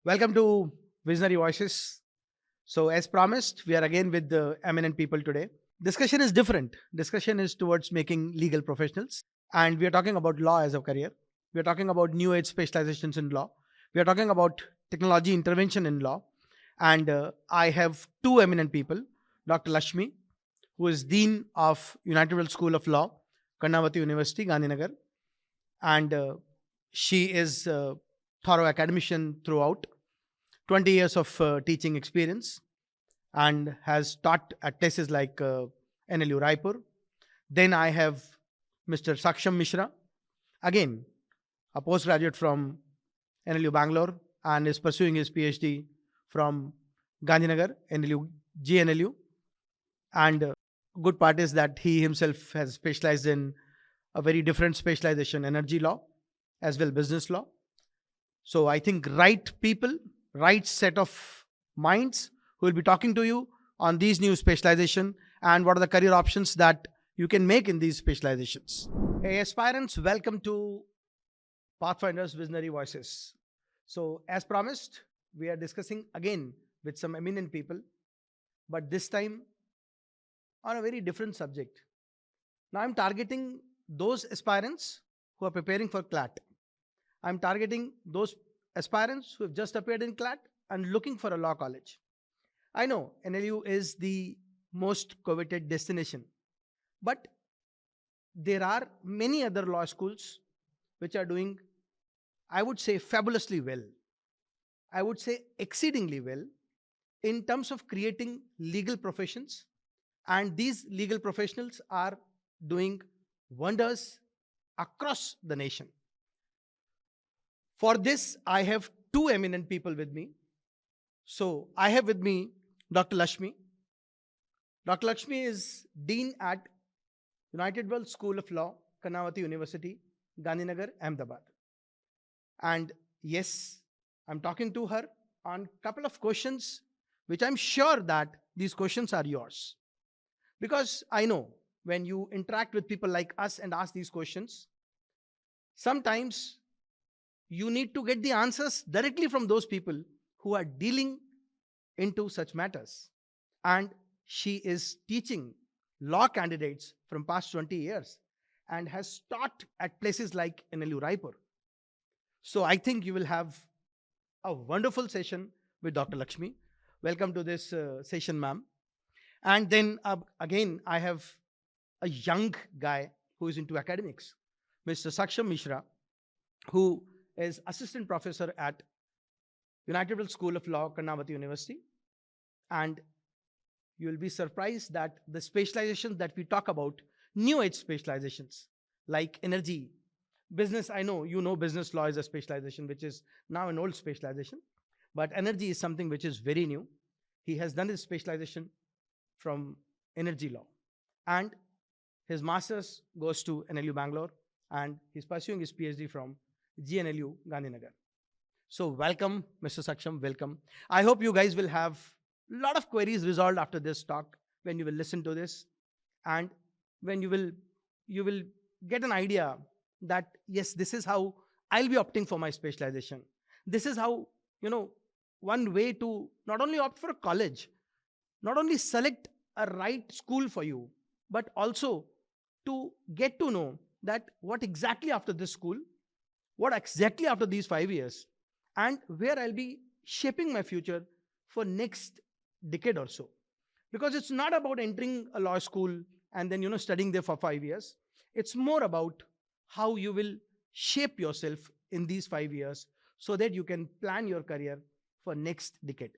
Welcome to Visionary Voices. So, as promised, we are again with the eminent people today. Discussion is different. Discussion is towards making legal professionals, and we are talking about law as a career. We are talking about new age specializations in law. We are talking about technology intervention in law, and I have two eminent people: Dr. Lashmi, who is Dean of Unitedworld School of Law, Karnavati University, Gandhinagar, and she is a thorough academician throughout 20 years of teaching experience and has taught at places like NLU Raipur. Then I have Mr. Saksham Mishra, again a postgraduate from NLU Bangalore and is pursuing his PhD from Gandhinagar, NLU, GNLU. And good part is that he himself has specialized in a very different specialization, energy law as well business law. So I think right people, right set of minds who will be talking to you on these new specialization and what are the career options that you can make in these specializations. Hey aspirants, welcome to Pathfinder's Visionary Voices. So as promised, we are discussing again with some eminent people, but this time on a very different subject. Now I'm targeting those aspirants who are preparing for CLAT. I'm targeting those aspirants who have just appeared in CLAT and looking for a law college. I know NLU is the most coveted destination, but there are many other law schools which are doing, I would say, fabulously well. I would say exceedingly well in terms of creating legal professions, and these legal professionals are doing wonders across the nation. For this, I have two eminent people with me. So I have with me Dr. Lashmi. Dr. Lashmi is Dean at Unitedworld School of Law, Karnavati University, Gandhinagar, Ahmedabad. And yes, I'm talking to her on a couple of questions, which I'm sure that these questions are yours. Because I know when you interact with people like us and ask these questions, sometimes you need to get the answers directly from those people who are dealing into such matters. And she is teaching law candidates from past 20 years and has taught at places like NLU Raipur. So I think you will have a wonderful session with Dr. Lakshmi. Welcome to this session, ma'am. And then again, I have a young guy who is into academics, Mr. Saksham Mishra, who is assistant professor at Unitedworld School of Law, Karnavati University. And you will be surprised that the specializations that we talk about, new age specializations like energy, business, I know you know business law is a specialization which is now an old specialization, but energy is something which is very new. He has done his specialization from energy law, and his master's goes to NLU Bangalore, and he's pursuing his PhD from GNLU Gandhinagar. So welcome, Mr. Saksham, welcome. I hope you guys will have a lot of queries resolved after this talk when you will listen to this, and when you will get an idea that yes, this is how I'll be opting for my specialization. This is how, one way to not only opt for a college, not only select a right school for you, but also to get to know that what exactly after this school, what exactly after these 5 years, and where I'll be shaping my future for next decade or so. Because it's not about entering a law school and then studying there for 5 years. It's more about how you will shape yourself in these 5 years so that you can plan your career for next decade.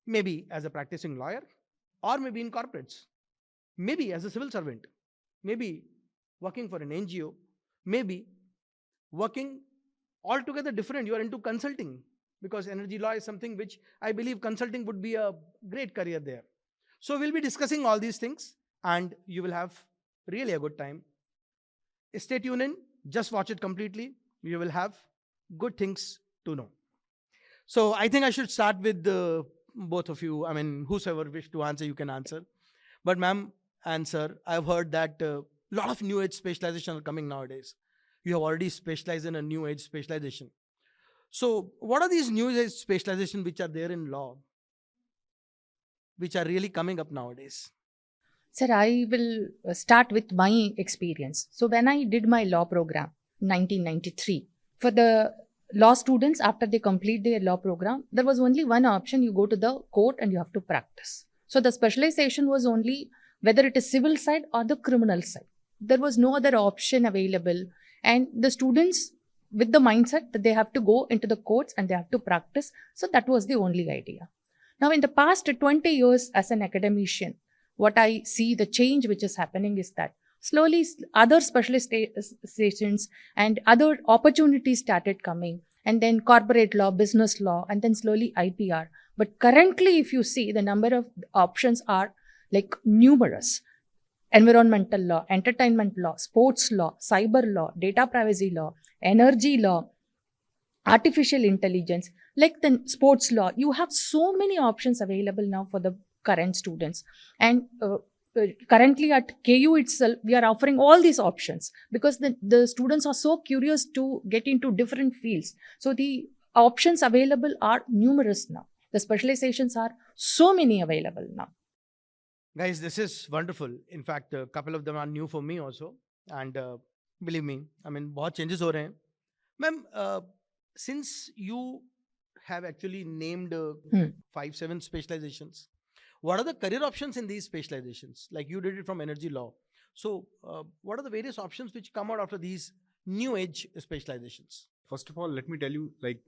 Maybe as a practicing lawyer, or maybe in corporates, maybe as a civil servant, maybe working for an NGO, maybe working altogether different. You are into consulting, because energy law is something which I believe consulting would be a great career there. So we'll be discussing all these things and you will have really a good time. Stay tuned in, just watch it completely. You will have good things to know. So I think I should start with both of you. I mean, whosoever wish to answer, you can answer. But ma'am and sir, I've heard that a lot of new age specialization are coming nowadays. You have already specialized in a new age specialization. So what are these new age specializations which are there in law, which are really coming up nowadays? Sir, I will start with my experience. So, when I did my law program, 1993, for the law students, after they complete their law program, there was only one option: you go to the court and you have to practice. So, the specialization was only whether it is civil side or the criminal side. There was no other option available. And the students, with the mindset that they have to go into the courts and they have to practice. So, that was the only idea. Now, in the past 20 years as an academician, what I see the change which is happening is that slowly other specializations and other opportunities started coming, and then corporate law, business law, and then slowly IPR. But currently, if you see, the number of options are like numerous: environmental law, entertainment law, sports law, cyber law, data privacy law, energy law, artificial intelligence, like the sports law. You have so many options available now for the current students. And currently at KU itself, we are offering all these options because the students are so curious to get into different fields. So the options available are numerous now. The specializations are so many available now. Guys, this is wonderful. In fact, a couple of them are new for me also. And believe me, I mean, बहुत changes हो रहे हैं. Ma'am, since you have actually named Hmm. 5-7 specializations, what are the career options in these specializations? Like you did it from energy law. So, what are the various options which come out after these new age specializations? First of all, let me tell you, like,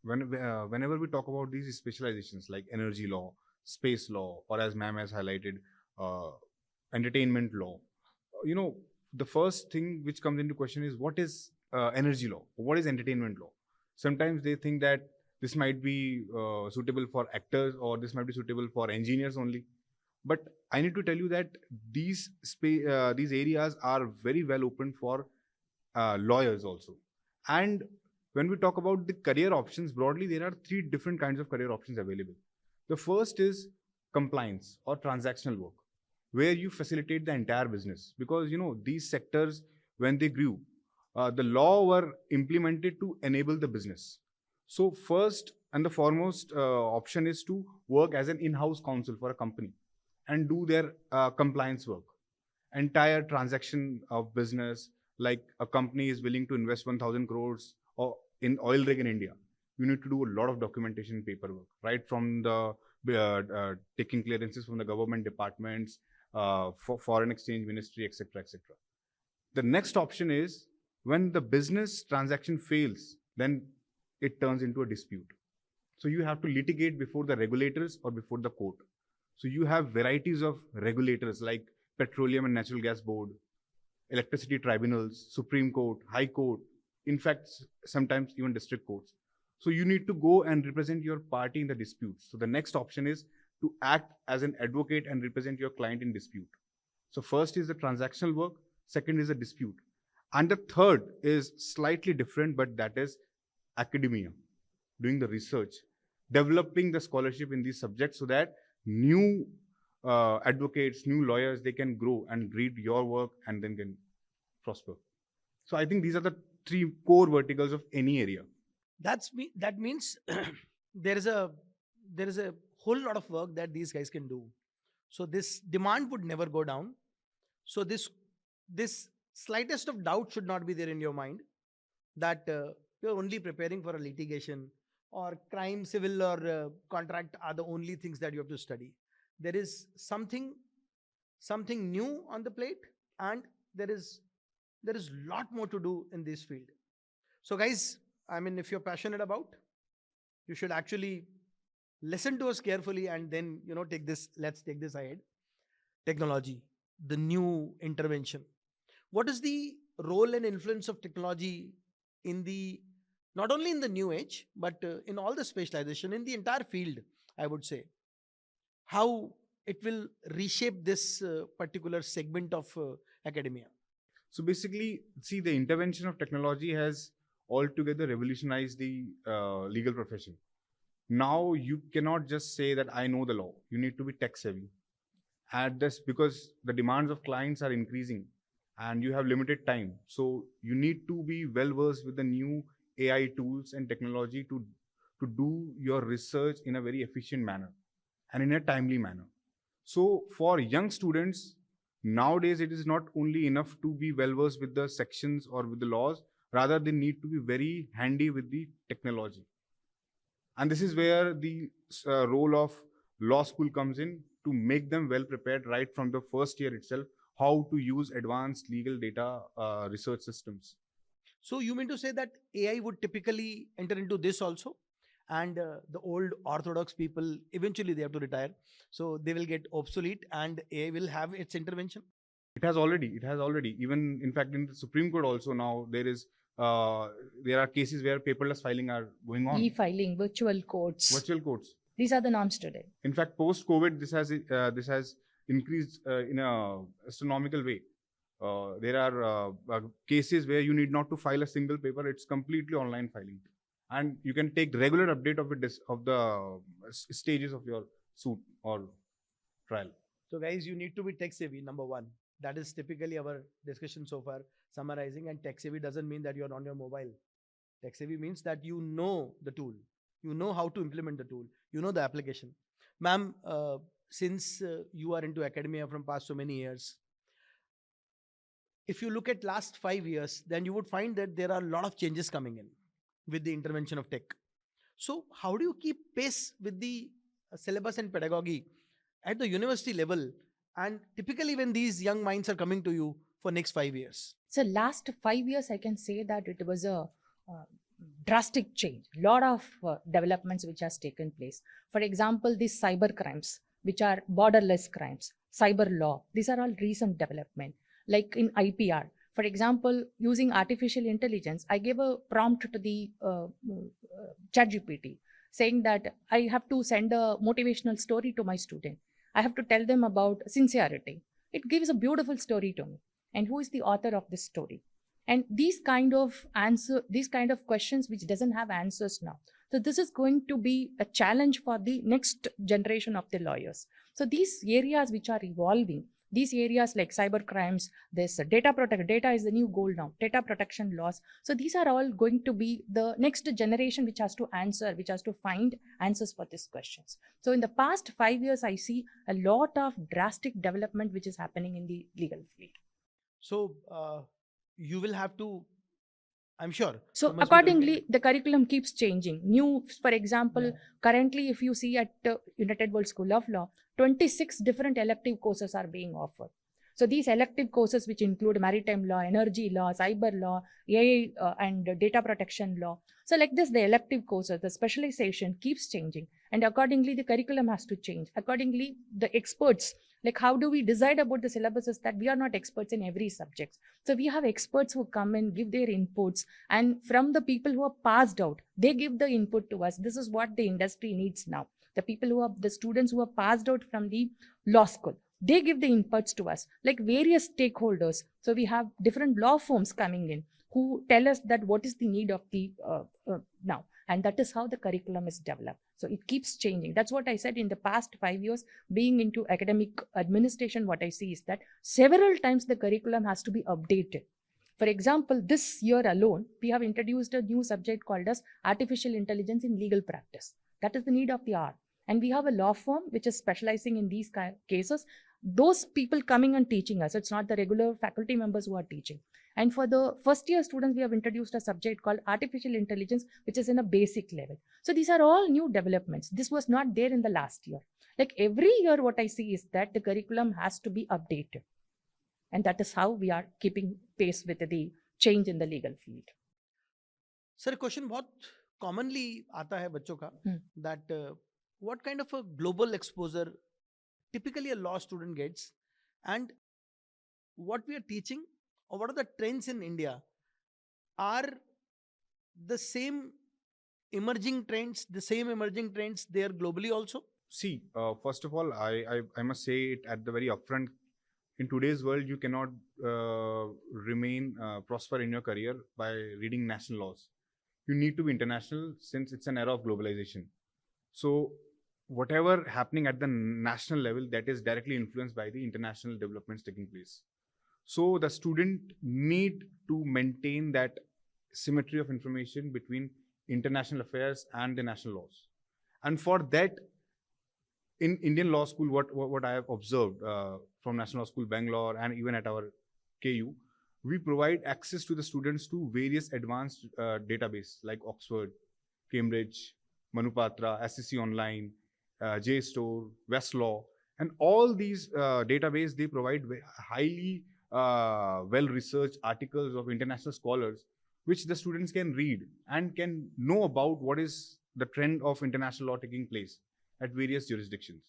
whenever we talk about these specializations like energy law, space law, or as ma'am has highlighted, uh, entertainment law, you know, the first thing which comes into question is what is energy law? What is entertainment law? Sometimes they think that this might be suitable for actors or this might be suitable for engineers only. But I need to tell you that these areas are very well open for lawyers also. And when we talk about the career options broadly, there are three different kinds of career options available. The first is compliance or transactional work, where you facilitate the entire business, because these sectors, when they grew, the law were implemented to enable the business. So first and the foremost option is to work as an in-house counsel for a company and do their compliance work. Entire transaction of business, like a company is willing to invest 1000 crores or in oil rig in India, you need to do a lot of documentation paperwork, right from the taking clearances from the government departments, for foreign exchange ministry, etc., etc. The next option is when the business transaction fails, then it turns into a dispute. So you have to litigate before the regulators or before the court. So you have varieties of regulators like Petroleum and Natural Gas Board, electricity tribunals, Supreme Court, High Court, in fact, sometimes even district courts. So you need to go and represent your party in the disputes. So the next option is to act as an advocate and represent your client in dispute. So first is the transactional work, second is the dispute. And the third is slightly different, but that is academia, doing the research, developing the scholarship in these subjects so that new advocates, new lawyers, they can grow and read your work and then can prosper. So I think these are the three core verticals of any area. That means there is a whole lot of work that these guys can do. So this demand would never go down. So this slightest of doubt should not be there in your mind that you're only preparing for a litigation or crime, civil, or contract are the only things that you have to study. There is something new on the plate, and there is lot more to do in this field. So guys, I mean, if you're passionate about, you should actually listen to us carefully and then let's take this ahead. Technology, the new intervention. What is the role and influence of technology in the not only in the new age but in all the specialization in the entire field? I would say how it will reshape this particular segment of academia. So basically, see, the intervention of technology has altogether revolutionized the legal profession. Now you cannot just say that I know the law. You need to be tech savvy. At this, because the demands of clients are increasing and you have limited time. So you need to be well versed with the new AI tools and technology to do your research in a very efficient manner and in a timely manner. So for young students, nowadays it is not only enough to be well versed with the sections or with the laws, rather they need to be very handy with the technology. And this is where the role of law school comes in, to make them well prepared right from the first year itself, how to use advanced legal data research systems. So you mean to say that AI would typically enter into this also? And the old orthodox people, eventually they have to retire. So they will get obsolete and AI will have its intervention? It has already. Even in fact, in the Supreme Court also now there are cases where paperless filing are going on. E-filing, virtual courts. Virtual courts. These are the norms today. In fact, post-COVID, this has increased in a astronomical way. There are cases where you need not to file a single paper; it's completely online filing, and you can take regular update of the stages of your suit or trial. So guys, you need to be tech savvy, number one. That is typically our discussion so far, summarizing. And tech savvy doesn't mean that you're on your mobile. Tech savvy means that you know the tool, you know how to implement the tool, you know the application. Ma'am, since you are into academia from past so many years, if you look at last 5 years, then you would find that there are a lot of changes coming in with the intervention of tech. So how do you keep pace with the syllabus and pedagogy at the university level? And typically when these young minds are coming to you for next 5 years? So last 5 years, I can say that it was a drastic change. Lot of developments which has taken place. For example, these cyber crimes, which are borderless crimes, cyber law, these are all recent development. Like in IPR, for example, using artificial intelligence, I gave a prompt to the ChatGPT saying that I have to send a motivational story to my student. I have to tell them about sincerity. It gives a beautiful story to me. And who is the author of this story? And these kind of questions which doesn't have answers now. So this is going to be a challenge for the next generation of the lawyers. So these areas which are evolving, these areas like cyber crimes, this data is the new goal now, data protection laws. So these are all going to be the next generation which has to answer, which has to find answers for these questions. So in the past 5 years, I see a lot of drastic development which is happening in the legal field. So you will have to, I'm sure. So accordingly, the curriculum keeps changing. New, for example, currently if you see at Unitedworld School of Law, 26 different elective courses are being offered. So these elective courses, which include maritime law, energy law, cyber law, AI and data protection law. So like this, the elective courses, the specialization keeps changing. And accordingly, the curriculum has to change. Accordingly, the experts, like how do we decide about the syllabuses, that we are not experts in every subject. So we have experts who come and give their inputs. And from the people who are passed out, they give the input to us. This is what the industry needs now. The people who are, the students who are passed out from the law school, they give the inputs to us, like various stakeholders. So we have different law firms coming in who tell us that what is the need of the now. And that is how the curriculum is developed. So it keeps changing. That's what I said in the past 5 years, being into academic administration, what I see is that several times the curriculum has to be updated. For example, this year alone, we have introduced a new subject called as artificial intelligence in legal practice. That is the need of the hour. And we have a law firm which is specializing in these cases. Those people coming and teaching us, it's not the regular faculty members who are teaching. And for the first year students, we have introduced a subject called artificial intelligence, which is in a basic level. So these are all new developments. This was not there in the last year. Like every year, what I see is that the curriculum has to be updated. And that is how we are keeping pace with the change in the legal field. Sir, question बहुत commonly आता है बच्चों का, that what kind of a global exposure typically a law student gets, and what we are teaching or what are the trends in India are the same emerging trends there globally also? See, first of all, I must say it at the very upfront. In today's world, you cannot remain prosper in your career by reading national laws. You need to be international, since it's an era of globalization. So whatever happening at the national level, that is directly influenced by the international developments taking place. So the student need to maintain that symmetry of information between international affairs and the national laws. And for that, in Indian law school, what I have observed from National Law School Bangalore and even at our KU, we provide access to the students to various advanced database like Oxford, Cambridge, Manupatra, SEC Online, JSTOR, Westlaw, and all these database, they provide highly well-researched articles of international scholars, which the students can read and can know about what is the trend of international law taking place at various jurisdictions.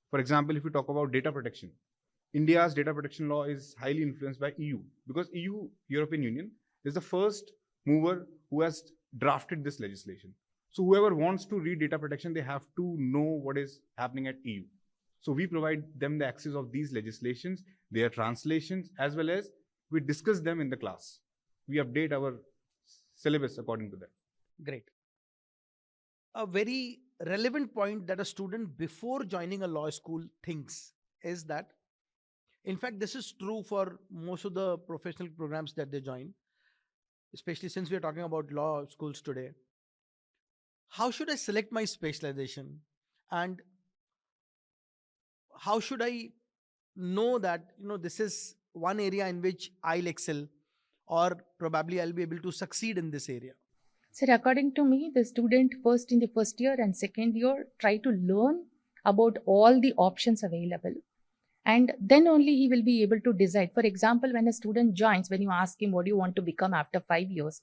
For example, if we talk about data protection, India's data protection law is highly influenced by EU because EU, European Union, is the first mover who has drafted this legislation. So whoever wants to read data protection, they have to know what is happening at EU. So we provide them the access of these legislations, their translations, as well as we discuss them in the class. We update our syllabus according to that. Great. A very relevant point that a student before joining a law school thinks is that, in fact, this is true for most of the professional programs that they join, especially since we are talking about law schools today. How should I select my specialization? And how should I know that, this is one area in which I'll excel, or probably I'll be able to succeed in this area? Sir, according to me, the student first in the first year and second year try to learn about all the options available. And then only he will be able to decide. For example, when a student joins, when you ask him, what do you want to become after 5 years?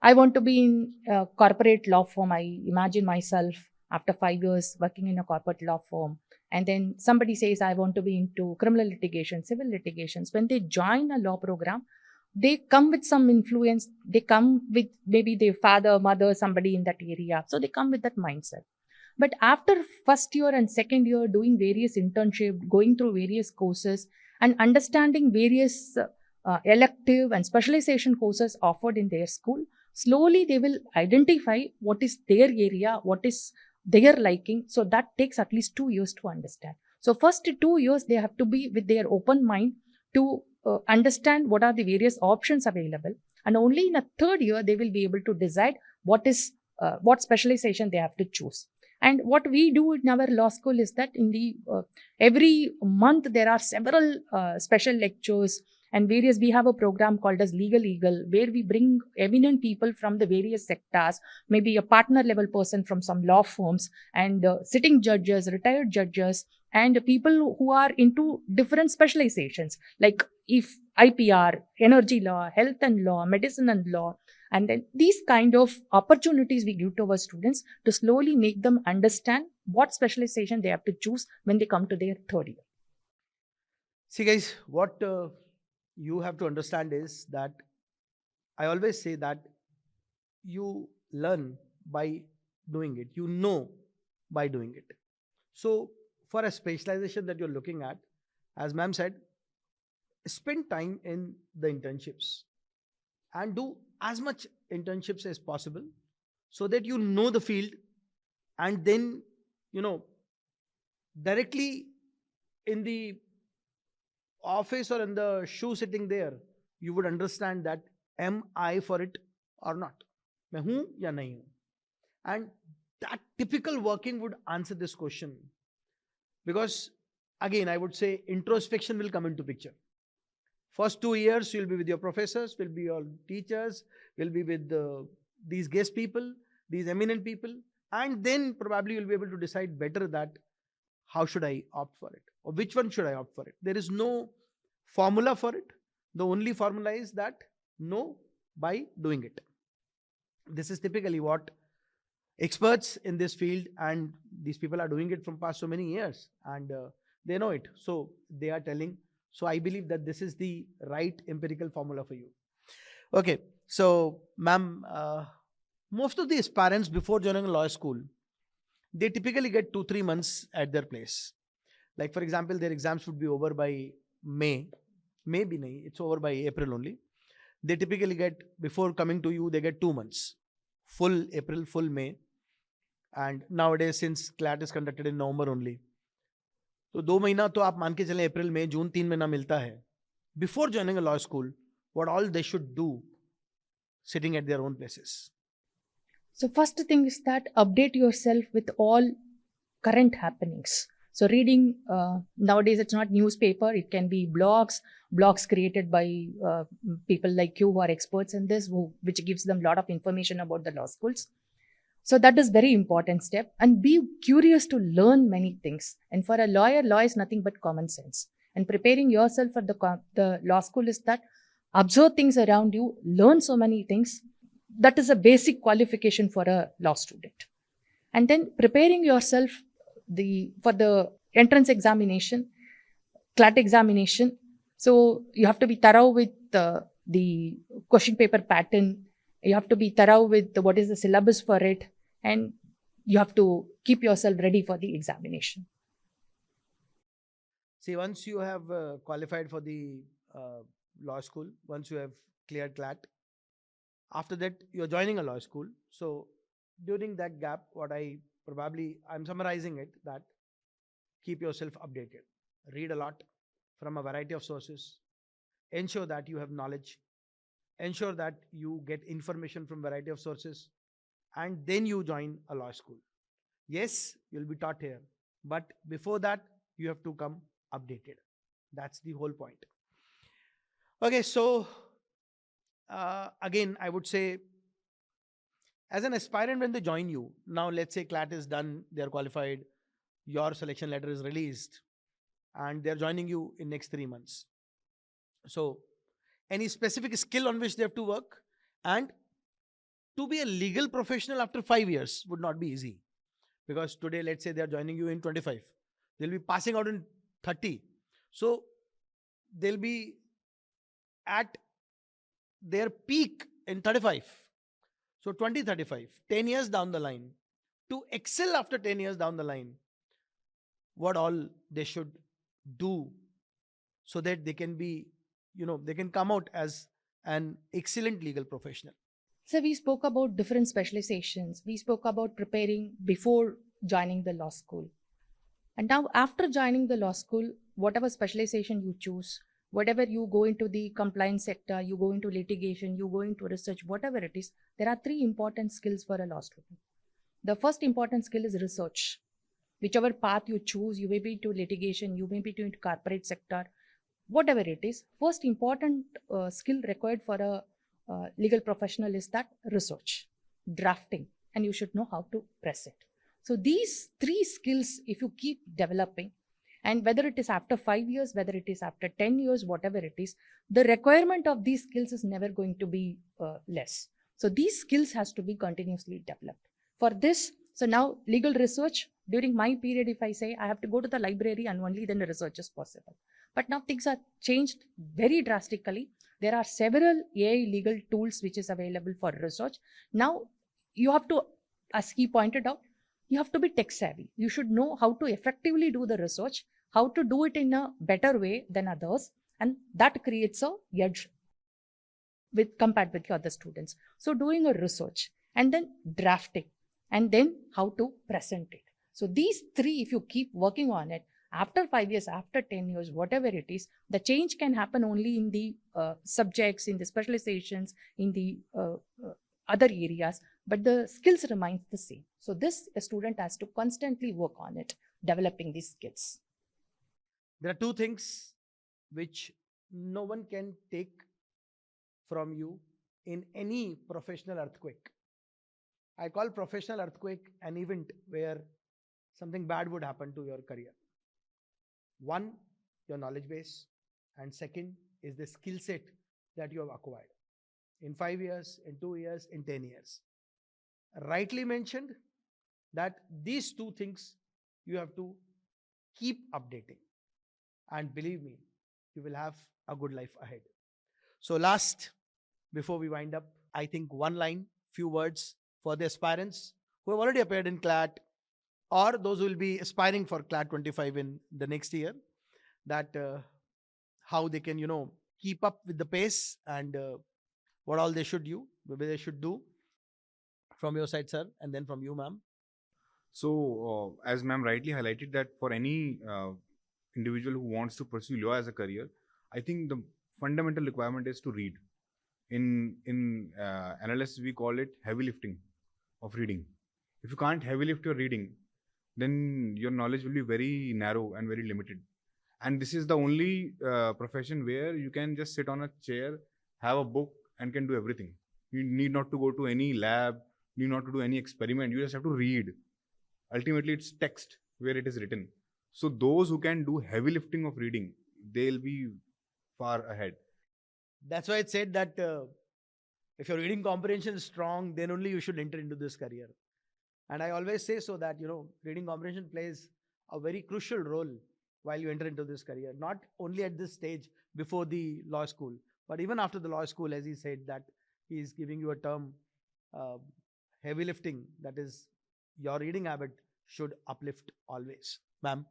I want to be in a corporate law firm. I imagine myself after 5 years working in a corporate law firm. And then somebody says, I want to be into criminal litigation, civil litigations. When they join a law program, they come with some influence. They come with maybe their father, mother, somebody in that area. So they come with that mindset. But after first year and second year, doing various internships, going through various courses and understanding various elective and specialization courses offered in their school, slowly they will identify what is their area, what is their liking. So that takes at least 2 years to understand. So first 2 years, they have to be with their open mind to understand what are the various options available. And only in a third year, they will be able to decide what specialization they have to choose. And what we do in our law school is that in the every month there are several special lectures and we have a program called as Legal Eagle, where we bring eminent people from the various sectors, maybe a partner level person from some law firms, and sitting judges, retired judges, and people who are into different specializations like if IPR, energy law, health and law, medicine and law. And then these kind of opportunities we give to our students to slowly make them understand what specialization they have to choose when they come to their third year. See guys, what you have to understand is that I always say that you learn by doing it. You know by doing it. So for a specialization that you're looking at, as ma'am said, spend time in the internships and do as much internships as possible so that you know the field, and then, directly in the office or in the shoe sitting there, you would understand that am I for it or not? Main hoon ya nahi hoon? And that typical working would answer this question. Because again, I would say introspection will come into picture. First 2 years, you'll be with your professors, will be your teachers, will be with these guest people, these eminent people, and then probably you'll be able to decide better that how should I opt for it, or which one should I opt for it. There is no formula for it. The only formula is that know by doing it. This is typically what experts in this field, and these people are doing it from past so many years, and they know it. So they are telling. So I believe that this is the right empirical formula for you. Okay. So ma'am, most of the aspirants before joining a law school, they typically get 2-3 months at their place. Like for example, their exams would be over by May. Maybe nahi, it's over by April only. They typically get, before coming to you, they get 2 months. Full April, full May. And nowadays, since CLAT is conducted in November only, तो 2 महीना तो आप मान के चलें, अप्रैल में, जून 3 महीना मिलता है. Before joining a law school, what all they should do, sitting at their own places? So first thing is that update yourself with all current happenings. So reading, nowadays it's not newspaper, it can be blogs created by people like you who are experts in this, which gives them a lot of information about the law schools. So that is very important step, and be curious to learn many things. And for a lawyer, law is nothing but common sense. And preparing yourself for the law school is that observe things around you, learn so many things. That is a basic qualification for a law student. And then preparing yourself for the entrance examination, CLAT examination. So you have to be thorough with the question paper pattern. You have to be thorough with what is the syllabus for it, and you have to keep yourself ready for the examination. See, once you have qualified for the law school, once you have cleared CLAT, after that you're joining a law school. So during that gap, I'm summarizing it, that keep yourself updated. Read a lot from a variety of sources. Ensure that you have knowledge. Ensure that you get information from variety of sources, and then you join a law school. Yes, you'll be taught here, but before that, you have to come updated. That's the whole point. Okay, so again, I would say, as an aspirant, when they join you, now let's say CLAT is done, they're qualified, your selection letter is released, and they're joining you in next 3 months. So any specific skill on which they have to work, and to be a legal professional after 5 years would not be easy, because today, let's say they're joining you in 25, they'll be passing out in 30. So they'll be at their peak in 35. So 2035, 10 years down the line, to excel after 10 years down the line, what all they should do so that they can be, they can come out as an excellent legal professional. So we spoke about different specializations. We spoke about preparing before joining the law school. And now after joining the law school, whatever specialization you choose, whatever you go into the compliance sector, you go into litigation, you go into research, whatever it is, there are 3 important skills for a law student. The first important skill is research. Whichever path you choose, you may be into litigation, you may be into corporate sector, whatever it is, first important skill required for a legal professional is that research, drafting, and you should know how to press it. So these 3 skills, if you keep developing, and whether it is after 5 years, whether it is after 10 years, whatever it is, the requirement of these skills is never going to be less. So these skills has to be continuously developed. For this, so now legal research, during my period, if I say I have to go to the library and only then the research is possible. But now things are changed very drastically. There are several AI legal tools which is available for research. Now you have to, as he pointed out, you have to be tech savvy. You should know how to effectively do the research, how to do it in a better way than others, and that creates a edge compared with the other students. So doing a research and then drafting and then how to present it. So these 3, if you keep working on it, after 5 years, after 10 years, whatever it is, the change can happen only in the subjects, in the specializations, in the other areas, but the skills remains the same. So this, a student has to constantly work on it, developing these skills. There are 2 things which no one can take from you in any professional earthquake. I call professional earthquake an event where something bad would happen to your career. 1, your knowledge base, and second is the skill set that you have acquired in 5 years, in 2 years, in 10 years. Rightly mentioned that these 2 things you have to keep updating, and believe me, you will have a good life ahead. So last, before we wind up, I think 1 line, few words for the aspirants who have already appeared in CLAT, or those who will be aspiring for CLAT 25 in the next year, that how they can, keep up with the pace, and what all they should do from your side, sir, and then from you, ma'am. So, as ma'am rightly highlighted, that for any individual who wants to pursue law as a career, I think the fundamental requirement is to read. In analysis we call it heavy lifting of reading. If you can't heavy lift your reading, then your knowledge will be very narrow and very limited. And this is the only profession where you can just sit on a chair, have a book, and can do everything. You need not to go to any lab, you need not to do any experiment. You just have to read. Ultimately, it's text where it is written. So those who can do heavy lifting of reading, they'll be far ahead. That's why it said that if your reading comprehension is strong, then only you should enter into this career. And I always say so that, reading comprehension plays a very crucial role while you enter into this career, not only at this stage before the law school, but even after the law school, as he said that he is giving you a term, heavy lifting, that is your reading habit should uplift always. Ma'am?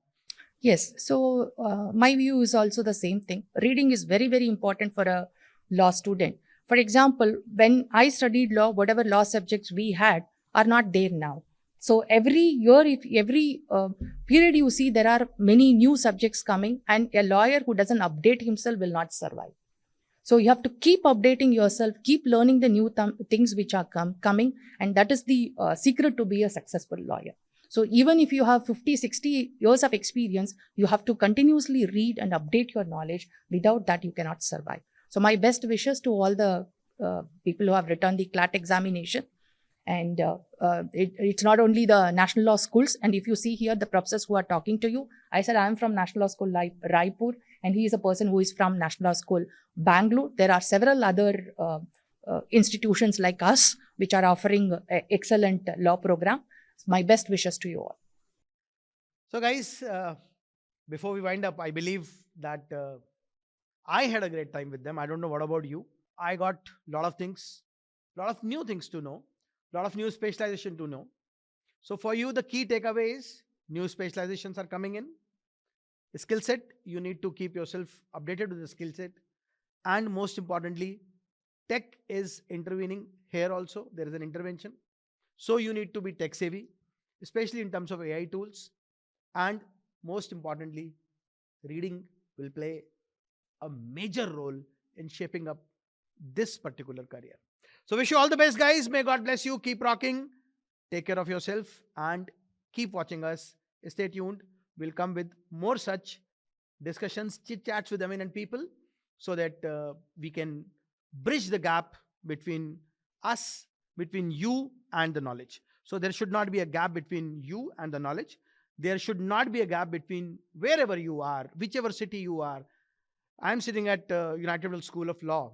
Yes. So my view is also the same thing. Reading is very, very important for a law student. For example, when I studied law, whatever law subjects we had are not there now. So every year, every period you see, there are many new subjects coming, and a lawyer who doesn't update himself will not survive. So you have to keep updating yourself, keep learning the new things which are coming, and that is the secret to be a successful lawyer. So even if you have 50, 60 years of experience, you have to continuously read and update your knowledge. Without that, you cannot survive. So my best wishes to all the people who have written the CLAT examination. And it's not only the National Law Schools. And if you see here, the professors who are talking to you, I said, I am from National Law School Raipur, and he is a person who is from National Law School Bangalore. There are several other institutions like us, which are offering excellent law program. My best wishes to you all. So guys, before we wind up, I believe that I had a great time with them. I don't know what about you. I got a lot of things, a lot of new things to know, a lot of new specialization to know. So for you, the key takeaway is new specializations are coming in. Skill set, you need to keep yourself updated with the skill set. And most importantly, tech is intervening here also. There is an intervention. So you need to be tech savvy, especially in terms of AI tools. And most importantly, reading will play a major role in shaping up this particular career. So wish you all the best, guys. May God bless you. Keep rocking. Take care of yourself and keep watching us. Stay tuned. We'll come with more such discussions, chit chats with eminent people so that we can bridge the gap between us, between you and the knowledge. So there should not be a gap between you and the knowledge. There should not be a gap between wherever you are, whichever city you are. I'm sitting at Unitedworld School of Law,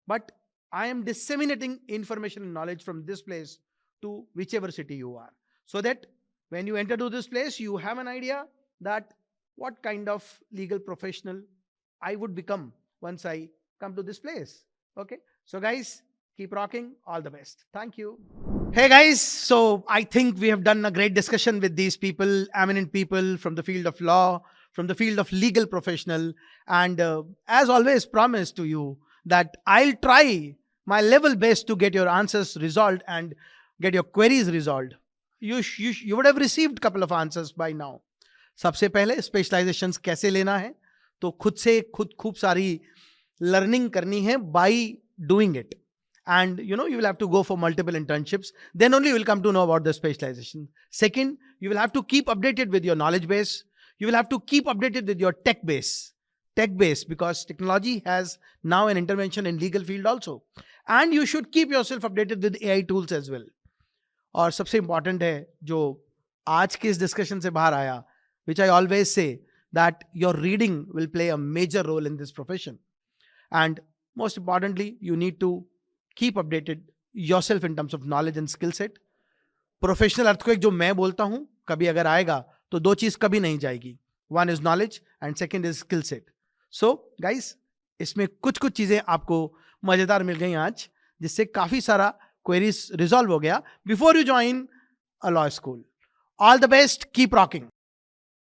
but I am disseminating information and knowledge from this place to whichever city you are, so that when you enter to this place, you have an idea that what kind of legal professional I would become once I come to this place. Okay. So guys, keep rocking. All the best. Thank you. Hey guys. So I think we have done a great discussion with these people, eminent people from the field of law, from the field of legal professional. And as always promised to you that I'll try my level best to get your answers resolved and get your queries resolved. You would have received a couple of answers by now. सबसे पहले specializations कैसे लेना है, तो खुद से खुद खूब सारी learning करनी है by doing it. And you will have to go for multiple internships. Then only you will come to know about the specialization. Second, you will have to keep updated with your knowledge base. You will have to keep updated with your tech base, because technology has now an intervention in legal field also. And you should keep yourself updated with AI tools as well. और सबसे important है जो आज के इस discussion से बाहर आया, which I always say that your reading will play a major role in this profession. And most importantly, you need to keep updated yourself in terms of knowledge and skill set. Professional earthquake जो मैं बोलता हूँ, कभी अगर आएगा तो दो चीज कभी नहीं जाएगी. One is knowledge and second is skill set. So guys, इसमें कुछ चीजें आपको मजेदार मिल गई आज, जिससे काफी सारा queries resolve हो गया before you join a law school. All the best. Keep rocking.